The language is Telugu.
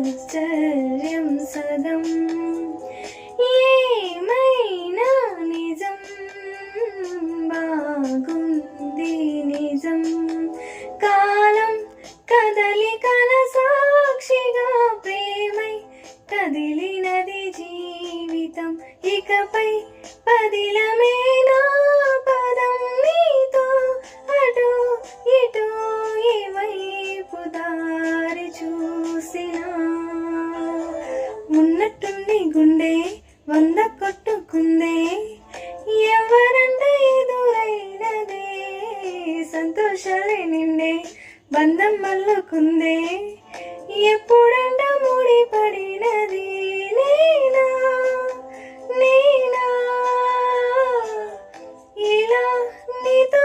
ఆశ్చర్యం సదం ఏమైనా నిజం బాగుంది నిజం కాలం కదలికల సాక్షిగా ప్రేమై కదిలినది జీవితం ఇకపై పదిలమేనా పదం నీతో అటు ఇటు ఈ వైపు దారి చూసినా ఉన్నట్టుండి గుండె 100 కొట్టుకుందే ఎవరంట ఎదురైనదే సంతోషాలే నిండే బంధం మల్లుకుందే ఎప్పుడంట ముడిపడినది నేనా నేనా ఇలా నీతో